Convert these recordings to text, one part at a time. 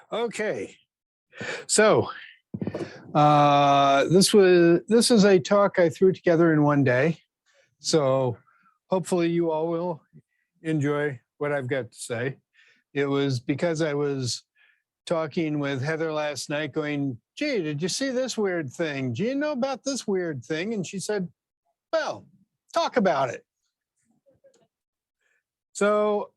Okay, so this is a talk I threw together in one day. So hopefully you all will enjoy what I've got to say. It was because I was talking with Heather last night going, gee, did you see this weird thing? Do you know about this weird thing? And she said, well, talk about it. So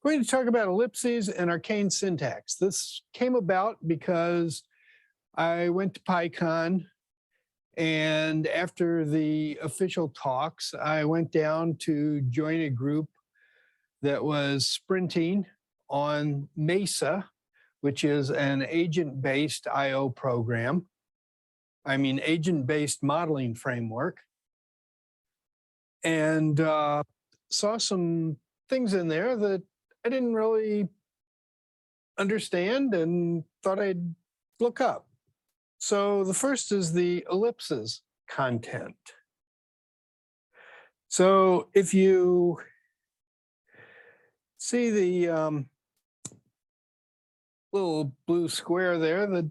I'm going to talk about ellipses and arcane syntax. This came about because I went to PyCon, and after the official talks, I went down to join a group that was sprinting on Mesa, which is an agent-based I/O program. I mean, agent-based modeling framework. And saw some things in there that I didn't really understand and thought I'd look up. So the first is the ellipses content. So if you see the little blue square there, the ...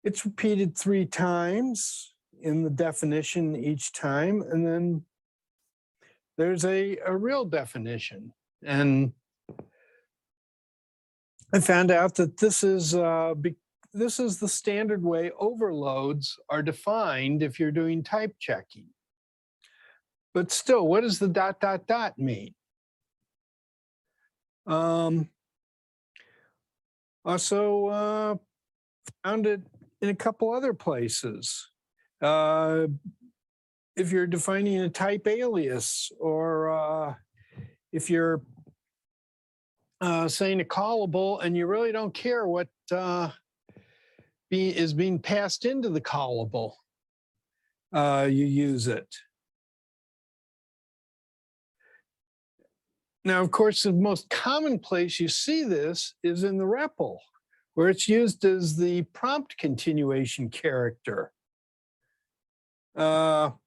It's repeated 3 times in the definition each time, and then there's a real definition. And I found out that this is the standard way overloads are defined if you're doing type checking. But still, what does the ... mean? Also found it in a couple other places. If you're defining a type alias, or if you're saying a callable and you really don't care what is being passed into the callable, you use it. Now, of course, the most common place you see this is in the REPL, where it's used as the prompt continuation character. But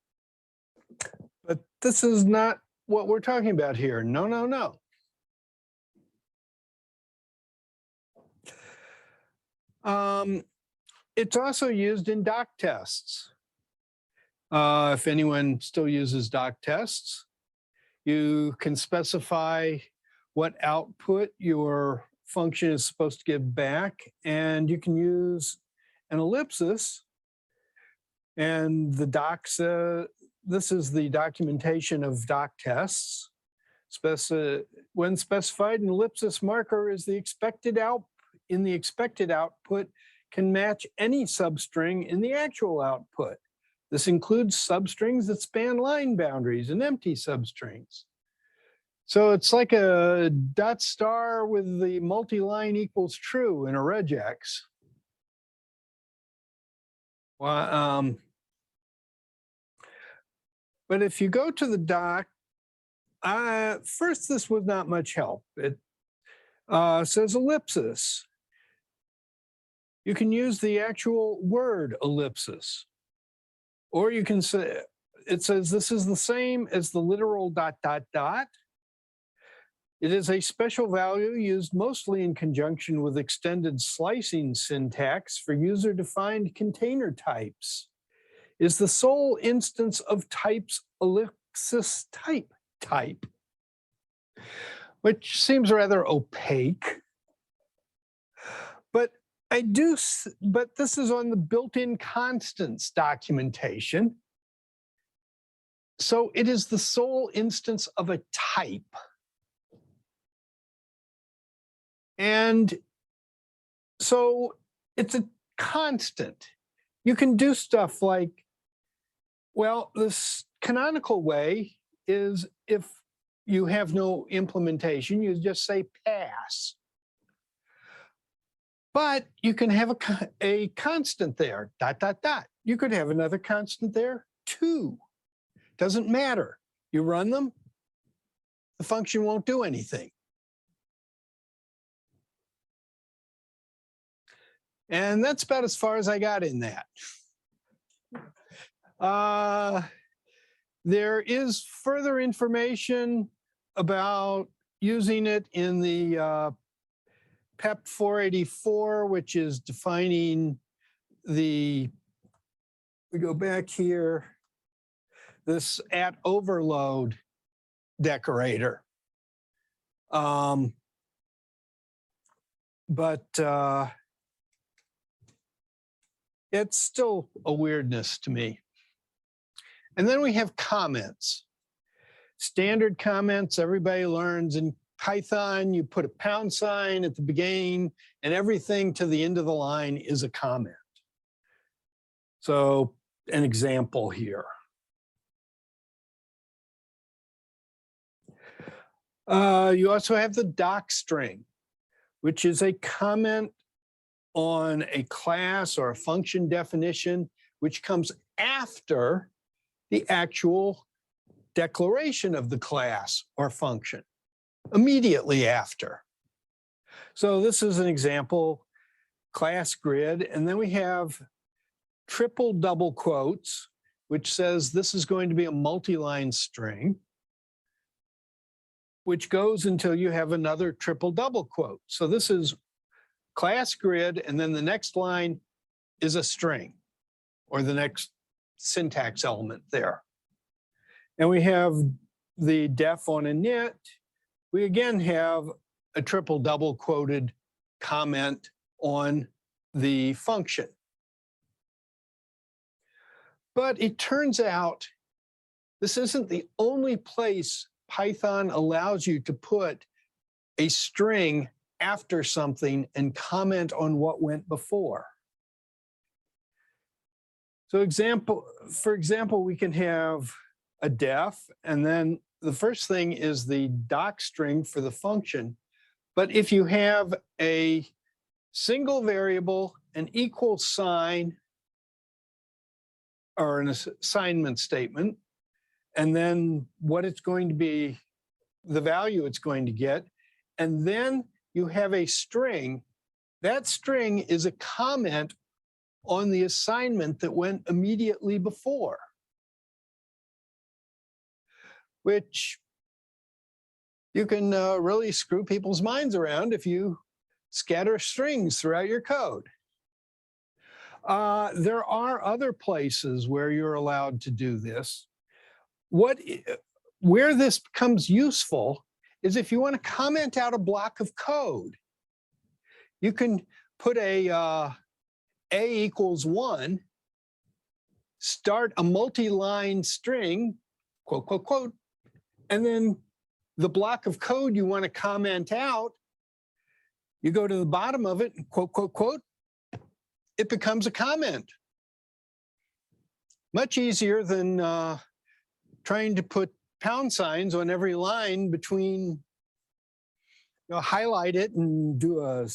this is not what we're talking about here. No, no, no. It's also used in doc tests. If anyone still uses doc tests, you can specify what output your function is supposed to give back, and you can use an ellipsis. And the docs, this is the documentation of doc tests. When specified, an ellipsis marker is the expected output can match any substring in the actual output. This includes substrings that span line boundaries and empty substrings. So it's like a dot star with the multi-line equals true in a regex. Well, but if you go to the doc, first, this was not much help. It says ellipsis. You can use the actual word ellipsis, or you can say, it says this is the same as the literal ... It is a special value used mostly in conjunction with extended slicing syntax for user-defined container types. Is the sole instance of types ellipsis type, which seems rather opaque. But this is on the built-in constants documentation. So it is the sole instance of a type. And so it's a constant. You can do stuff like, well, this canonical way is if you have no implementation, you just say pass. But you can have a constant there, ... You could have another constant there, 2. Doesn't matter. You run them, the function won't do anything. And that's about as far as I got in that. There is further information about using it in the PEP 484, which is defining we go back here, this at overload decorator. But it's still a weirdness to me. And then we have comments. Standard comments, everybody learns in Python, you put a $sign at the beginning and everything to the end of the line is a comment. So an example here. You also have the doc string, which is a comment on a class or a function definition, which comes after the actual declaration of the class or function, immediately after. So this is an example, class grid, and then we have triple double quotes, which says this is going to be a multi-line string, which goes until you have another triple double quote. So this is class grid, and then the next line is a string, or the next syntax element there. And we have the def on init. We again have a triple double quoted comment on the function. But it turns out this isn't the only place Python allows you to put a string after something and comment on what went before. So for example, we can have a def, and then the first thing is the doc string for the function. But if you have a single variable, an equal sign, or an assignment statement, and then what it's going to be, the value it's going to get, and then you have a string, that string is a comment on the assignment that went immediately before, which you can really screw people's minds around if you scatter strings throughout your code. There are other places where you're allowed to do this. Where this becomes useful is if you want to comment out a block of code. You can put a equals 1, start a multi-line string, quote, quote, quote, and then the block of code you want to comment out, you go to the bottom of it, and quote, quote, quote, it becomes a comment. Much easier than trying to put $signs on every line between, highlight it and do a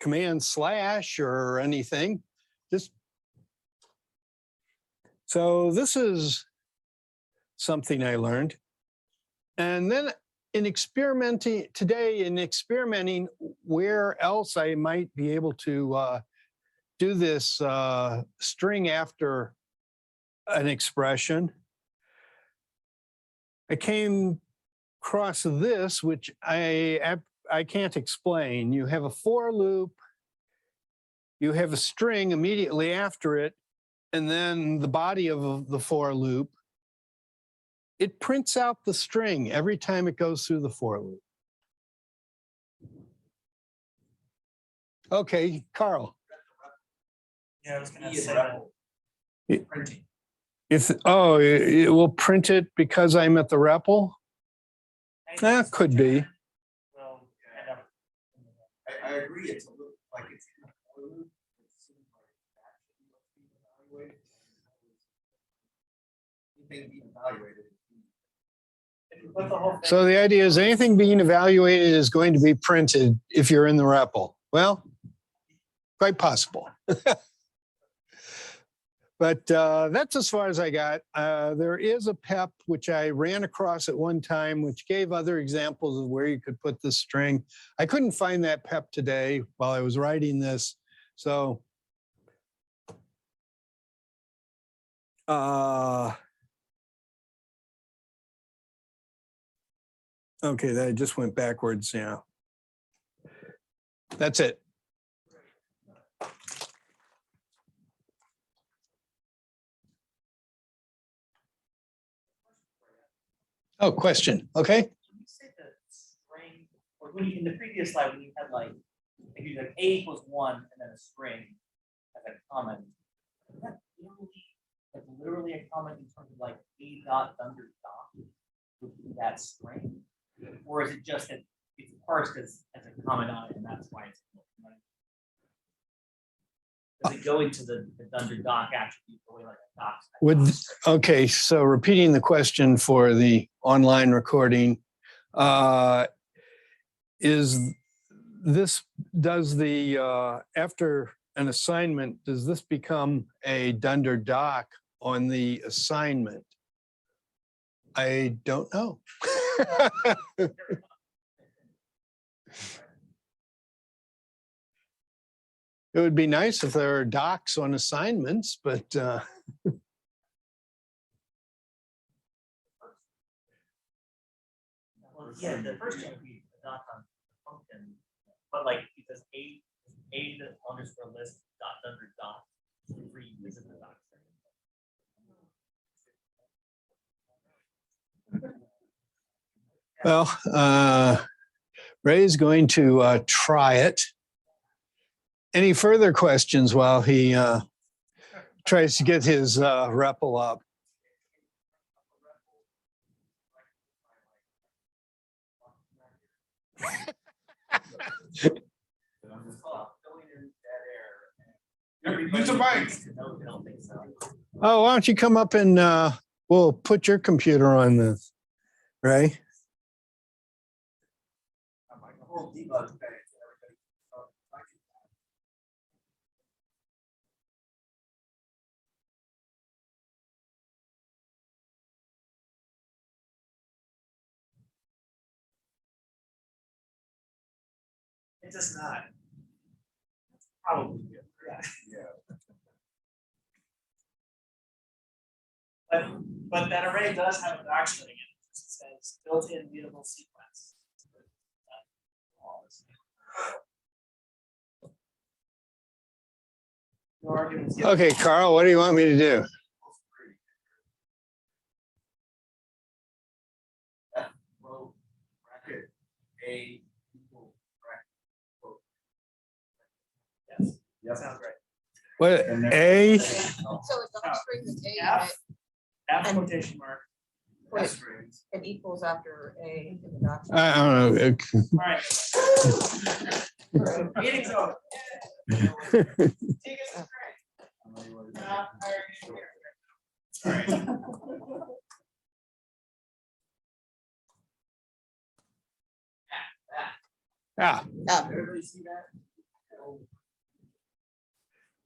command / or anything. So this is something I learned. And then in experimenting where else I might be able to do this string after an expression, I came across this, which I can't explain. You have a for loop, you have a string immediately after it, and then the body of the for loop, it prints out the string every time it goes through the for loop. Okay, Carl. Yeah, I was going to say that. Printing. It will print it because I'm at the REPL? That could be. Well, I agree. It's a little like it's in a for loop. It seems like that should be evaluated. Anything being evaluated. if you put the whole thing, So the idea is anything being evaluated is going to be printed if you're in the REPL. Well, quite possible. But that's as far as I got. There is a PEP, which I ran across at one time, which gave other examples of where you could put this string. I couldn't find that PEP today while I was writing this. So Okay, that just went backwards, yeah. That's it. Oh, question, okay. When you say the string, or when you, in the previous slide, when you had like, if you like A equals 1 and then a string as a comment, is that literally a comment in terms of like A dot under dot would be that string? Or is it just that it's parsed as a comment on it and that's why it's does it go into the under doc attribute the way like a doc? Would, okay, so repeating the question for the online recording, is this, does the, after an assignment, does this become a dunder doc on the assignment? I don't know. It would be nice if there were docs on assignments, but Well, yeah, the first one would be a doc on the function, but like because A the underscore list dot under dot revisit the doc. well, Ray's going to try it. Any further questions while he tries to get his REPL up? Use the mic. Oh, why don't you come up and we'll put your computer on this, Ray? It's just not. It's probably good. Yeah. But that array does have a doxstring in it. It says built-in mutable sequence. No arguments given. Okay, Carl, what do you want me to do? Row bracket A equal bracket. Yes. That sounds great. What, A? So it's a string with A in F, it, F And- quotation mark. Wait. F strings. it equals after A in the doc. I don't know. All right. Meeting's over. Tegus is great. Not hiring engineers. All right. Yeah, Everybody see that?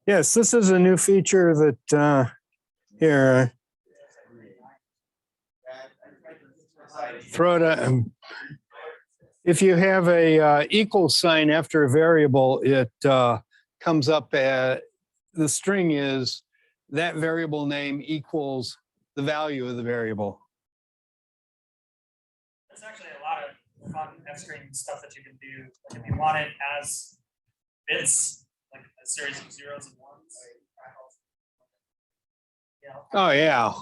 yes, this is a new feature that here, throw it. If you have a equal sign after a variable, it comes up at, the string is that variable name equals the value of the variable. There's actually a lot of fun F-string stuff that you can do. Like if you want it as bits, like a series of zeros and ones. Yeah. Oh, yeah.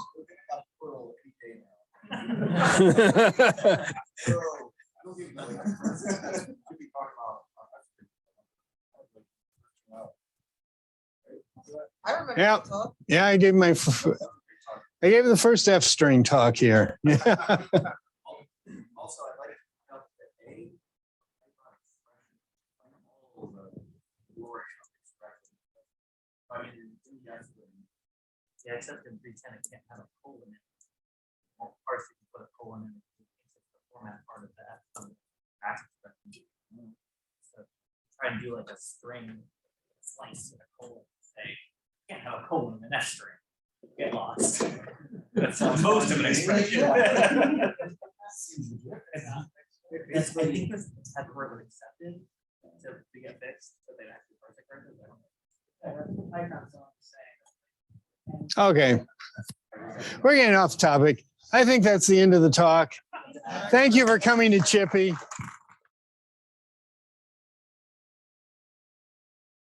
I remember. Yeah. the talk. Yeah, I gave I gave the first F string talk here. Also, I'd like to note that A. All the glory of expression. I mean, Yeah, except in 310, it can't have a colon in it. Well, parse you can put a colon in it. It's the format part of that. So try and do like a string slice with a colon. Say, you can't have a colon in an F string. Get lost. That's most of an expression. It's, I think this had the word accepted to get fixed, so they actually parse it correctly. I don't know. Python's on the same. Okay. We're getting off topic. I think that's the end of the talk. Thank you for coming to ChiPy.